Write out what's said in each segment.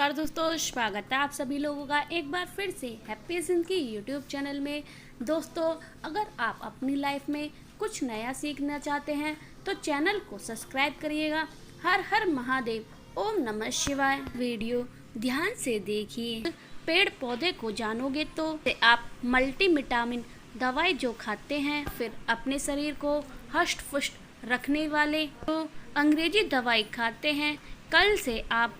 नमस्कार दोस्तों, स्वागत है आप सभी लोगों का एक बार फिर से हैप्पी जिंदगी यूट्यूब चैनल में। दोस्तों, अगर आप अपनी लाइफ में कुछ नया सीखना चाहते हैं तो चैनल को सब्सक्राइब करिएगा। हर हर महादेव, ओम नमः शिवाय। वीडियो ध्यान से देखिए। पेड़ पौधे को जानोगे तो आप मल्टीविटामिन दवाई जो खाते हैं, फिर अपने शरीर को हष्ट पुष्ट रखने वाले तो अंग्रेजी दवाई खाते हैं, कल से आप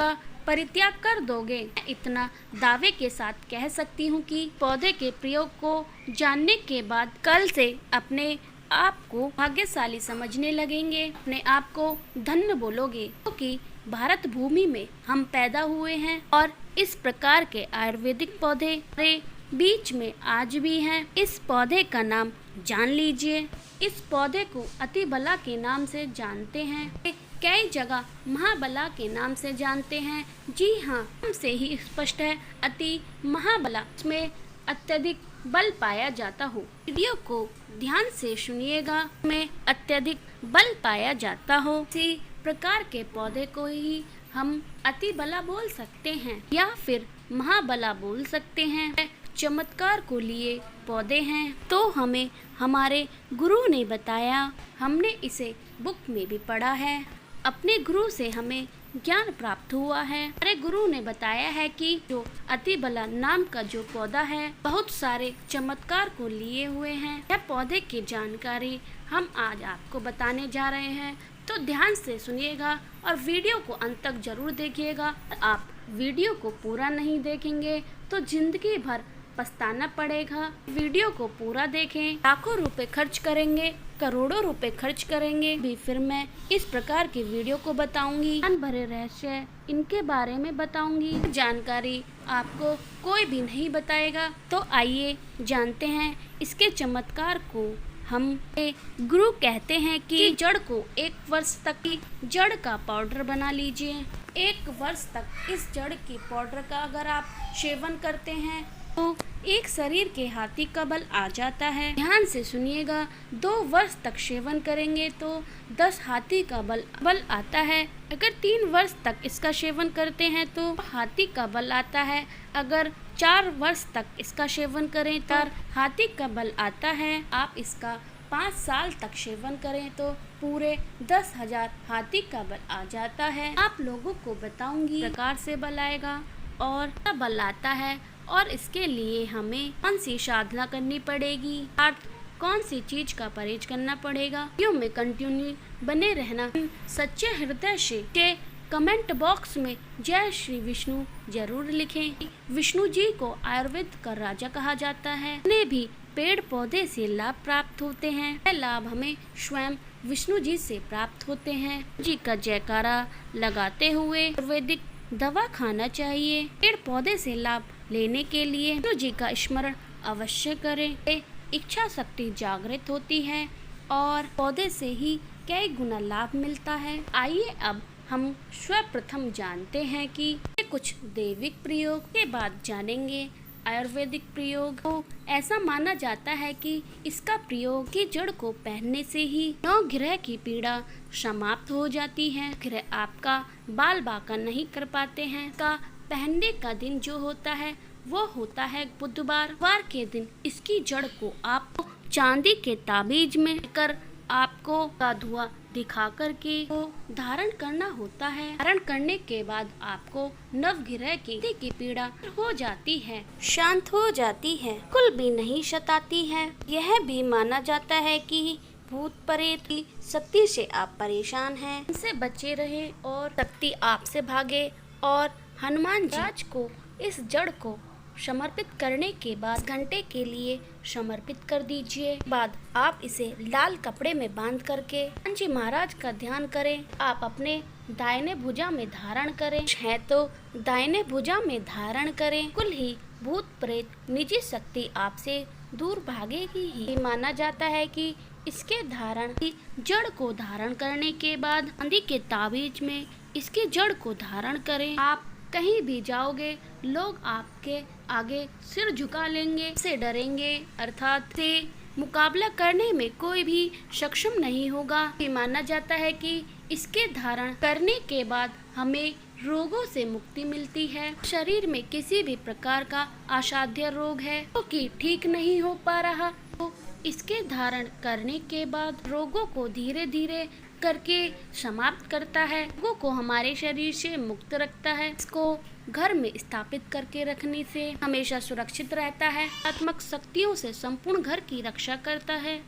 परित्याग कर दोगे। इतना दावे के साथ कह सकती हूँ कि पौधे के प्रयोग को जानने के बाद कल से अपने आप को भाग्यशाली समझने लगेंगे, अपने आप को धन्य बोलोगे, क्योंकि भारत भूमि में हम पैदा हुए हैं और इस प्रकार के आयुर्वेदिक पौधे हमारे बीच में आज भी हैं। इस पौधे का नाम जान लीजिए। इस पौधे को अतिबला के नाम से जानते हैं, कई जगह महाबला के नाम से जानते हैं। जी हाँ, नाम से ही स्पष्ट है, अति महाबला, इसमें अत्यधिक बल पाया जाता हो। वीडियो को ध्यान से सुनिएगा। में अत्यधिक बल पाया जाता हो, इसी प्रकार के पौधे को ही हम अतिबला बोल सकते हैं या फिर महाबला बोल सकते हैं। चमत्कार को लिए पौधे हैं तो हमें हमारे गुरु ने बताया, हमने इसे बुक में भी पढ़ा है, अपने गुरु से हमें ज्ञान प्राप्त हुआ है। हमारे गुरु ने बताया है कि जो अतिबला नाम का जो पौधा है बहुत सारे चमत्कार को लिए हुए हैं। यह पौधे की जानकारी हम आज आपको बताने जा रहे हैं, तो ध्यान से सुनिएगा और वीडियो को अंत तक जरूर देखिएगा। आप वीडियो को पूरा नहीं देखेंगे तो जिंदगी भर पछताना पड़ेगा। वीडियो को पूरा देखें, लाखों रुपए खर्च करेंगे, करोड़ों रुपए खर्च करेंगे भी, फिर मैं इस प्रकार की वीडियो को बताऊंगी। ज्ञान भरे रहस्य इनके बारे में बताऊंगी। जानकारी आपको कोई भी नहीं बताएगा। तो आइए जानते हैं इसके चमत्कार को। हम गुरु कहते हैं कि जड़ को 1 वर्ष तक की जड़ का पाउडर बना लीजिए। 1 वर्ष तक इस जड़ की पाउडर का अगर आप सेवन करते हैं तो एक शरीर के हाथी का बल आ जाता है। ध्यान से सुनिएगा। 2 वर्ष तक सेवन करेंगे तो 10 हाथी का बल आता है। अगर 3 वर्ष तक इसका सेवन करते हैं तो हाथी का बल आता है। अगर 4 वर्ष तक इसका सेवन करें तो हाथी का बल आता है। आप इसका 5 साल तक सेवन करें तो पूरे 10,000 हाथी का बल आ जाता है। आप लोगों को बताऊंगी प्रकार से बल आएगा और बल आता है और इसके लिए हमें कौन सी साधना करनी पड़ेगी, कौन सी चीज का परहेज करना पड़ेगा। वीडियो में कंटिन्यू बने रहना। सच्चे हृदय से कमेंट बॉक्स में जय श्री विष्णु जरूर लिखें। विष्णु जी को आयुर्वेद का राजा कहा जाता है। उन्हें भी पेड़ पौधे से लाभ प्राप्त होते हैं। यह लाभ हमें स्वयं विष्णु जी से प्राप्त होते हैं। जी का जयकारा लगाते हुए आयुर्वेदिक दवा खाना चाहिए। पेड़ पौधे से लाभ लेने के लिए विष्णु जी का स्मरण अवश्य करें। इच्छा शक्ति जागृत होती है और पौधे से ही कई गुना लाभ मिलता है। आइए अब हम सर्वप्रथम जानते हैं कि कुछ दैविक प्रयोग के बाद जानेंगे आयुर्वेदिक प्रयोग। तो ऐसा माना जाता है कि इसका प्रयोग की जड़ को पहनने से ही 9 ग्रह की पीड़ा समाप्त हो जाती है। ग्रह आपका बाल बाका नहीं कर पाते हैं। इसका पहनने का दिन जो होता है वो होता है बुधवार। के दिन इसकी जड़ को आप चांदी के ताबीज में कर आपको का धुआं दिखा करके वो धारण करना होता है। धारण करने के बाद आपको नवग्रह की पीड़ा हो जाती है, शांत हो जाती है, कुल भी नहीं सताती है। यह भी माना जाता है कि भूत प्रेत की शक्ति से आप परेशान हैं, इनसे बचे रहे और शक्ति आपसे भागे। और हनुमान जी को इस जड़ को समर्पित करने के बाद घंटे के लिए समर्पित कर दीजिए। बाद आप इसे लाल कपड़े में बांध करके हनुमान जी महाराज का ध्यान करें। आप अपने दाहिने भुजा में धारण करें है तो दाहिने भुजा में धारण करें। कुल ही भूत प्रेत निजी शक्ति आपसे दूर भागेगी ही। माना जाता है कि इसके धारण की जड़ को धारण करने के बाद चांदी के ताबीज में इसकी जड़ को धारण करें। आप कहीं भी जाओगे लोग आपके आगे सिर झुका लेंगे, से डरेंगे, अर्थात से मुकाबला करने में कोई भी सक्षम नहीं होगा। माना जाता है कि इसके धारण करने के बाद हमें रोगों से मुक्ति मिलती है। शरीर में किसी भी प्रकार का असाध्य रोग है जो कि ठीक नहीं हो पा रहा, तो इसके धारण करने के बाद रोगों को धीरे धीरे करके समाप्त करता है, रोगों को हमारे शरीर से मुक्त रखता है। इसको घर में स्थापित करके रखने से हमेशा सुरक्षित रहता है, आत्मक शक्तियों से संपूर्ण घर की रक्षा करता है।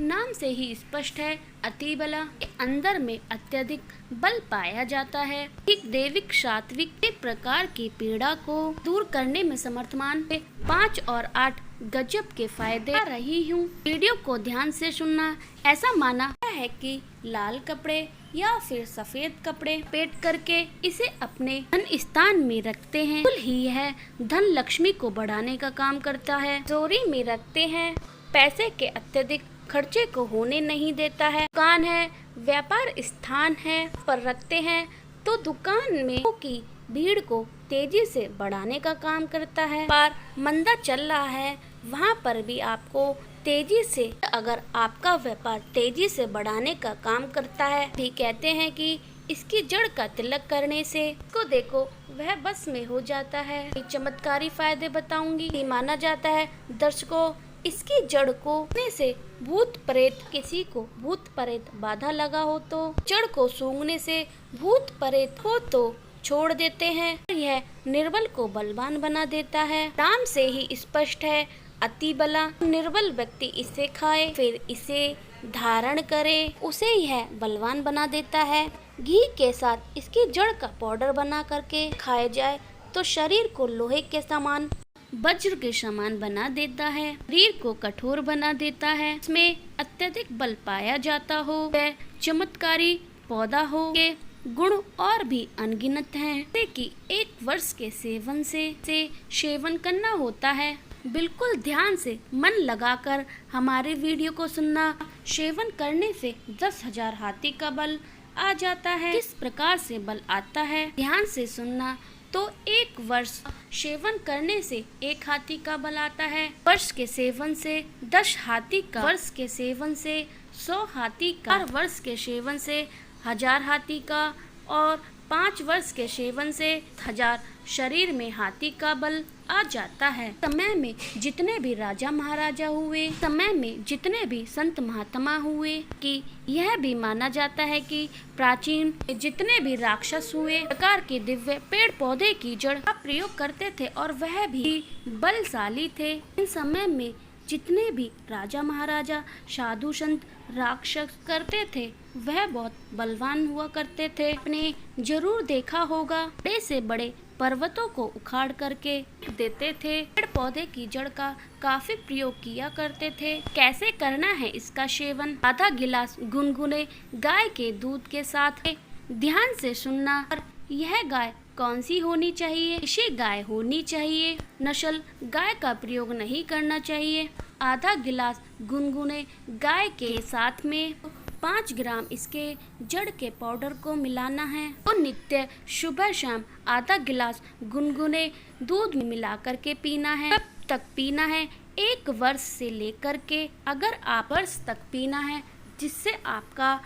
नाम से ही स्पष्ट है, अति बला के अंदर में अत्यधिक बल पाया जाता है। एक दैविक सात्विक एक प्रकार की पीड़ा को दूर करने में समर्थमान 5 और 8 गजब के फायदे आ रही हूँ। वीडियो को ध्यान से सुनना। ऐसा माना है कि लाल कपड़े या फिर सफेद कपड़े पेट करके इसे अपने धन स्थान में रखते हैं, फूल ही है धन लक्ष्मी को बढ़ाने का काम करता है। चोरी में रखते हैं, पैसे के अत्यधिक खर्चे को होने नहीं देता है। दुकान है, व्यापार स्थान है पर रखते हैं तो दुकान में की भीड़ को तेजी से बढ़ाने का काम करता है। पर मंदा चल रहा है वहाँ पर भी आपको तेजी से, अगर आपका व्यापार तेजी से बढ़ाने का काम करता है, भी कहते हैं कि इसकी जड़ का तिलक करने से को देखो वह बस में हो जाता है। चमत्कारी फायदे बताऊंगी। माना जाता है दर्शकों, इसकी जड़ को से भूत प्रेत, किसी को भूत प्रेत बाधा लगा हो तो जड़ को सूंघने से भूत प्रेत हो तो छोड़ देते हैं। यह निर्बल को बलवान बना देता है। नाम से ही स्पष्ट है, अति बला। निर्बल व्यक्ति इसे खाए फिर इसे धारण करे, उसे यह बलवान बना देता है। घी के साथ इसकी जड़ का पाउडर बना करके खाया जाए तो शरीर को लोहे के समान, वज्र के समान बना देता है, शरीर को कठोर बना देता है। इसमें अत्यधिक बल पाया जाता हो, वह चमत्कारी पौधा हो के गुण और भी अनगिनत हैं, जैसे कि 1 वर्ष के सेवन से सेवन करना होता है। बिल्कुल ध्यान से मन लगाकर हमारे वीडियो को सुनना। सेवन करने से 10,000 हाथी का बल आ जाता है। किस प्रकार से बल आता है ध्यान से सुनना। तो 1 वर्ष सेवन करने से 1 हाथी का बल आता है, वर्ष के सेवन से 10 हाथी का, वर्ष के सेवन से 100 हाथी का, 4 वर्ष के सेवन से 1000 हाथी का और 5 वर्ष के सेवन से 1000 शरीर में हाथी का बल आ जाता है। समय में जितने भी राजा महाराजा हुए, समय में जितने भी संत महात्मा हुए, कि यह भी माना जाता है कि प्राचीन जितने भी राक्षस हुए प्रकार के दिव्य पेड़ पौधे की जड़ का प्रयोग करते थे और वह भी बलशाली थे। इन समय में जितने भी राजा महाराजा साधु संत राक्षस करते थे वह बहुत बलवान हुआ करते थे। आपने जरूर देखा होगा, बड़े से बड़े पर्वतों को उखाड़ करके देते थे। पेड़ पौधे की जड़ का काफी प्रयोग किया करते थे। कैसे करना है इसका सेवन? आधा गिलास गुनगुने गाय के दूध के साथ ध्यान से सुनना। और यह गाय कौन सी होनी चाहिए? देशी गाय होनी चाहिए, नस्ल गाय का प्रयोग नहीं करना चाहिए। आधा गिलास गुनगुने गाय के साथ में 5 ग्राम इसके जड़ के पाउडर को मिलाना है और नित्य सुबह शाम आधा गिलास गुनगुने दूध में मिला करके पीना है। कब तक पीना है? 1 वर्ष से लेकर के, अगर आप वर्ष तक पीना है, जिससे आपका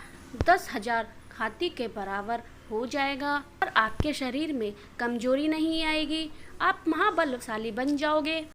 10,000 हाथी के बराबर हो जाएगा और आपके शरीर में कमजोरी नहीं आएगी, आप महाबलशाली बन जाओगे।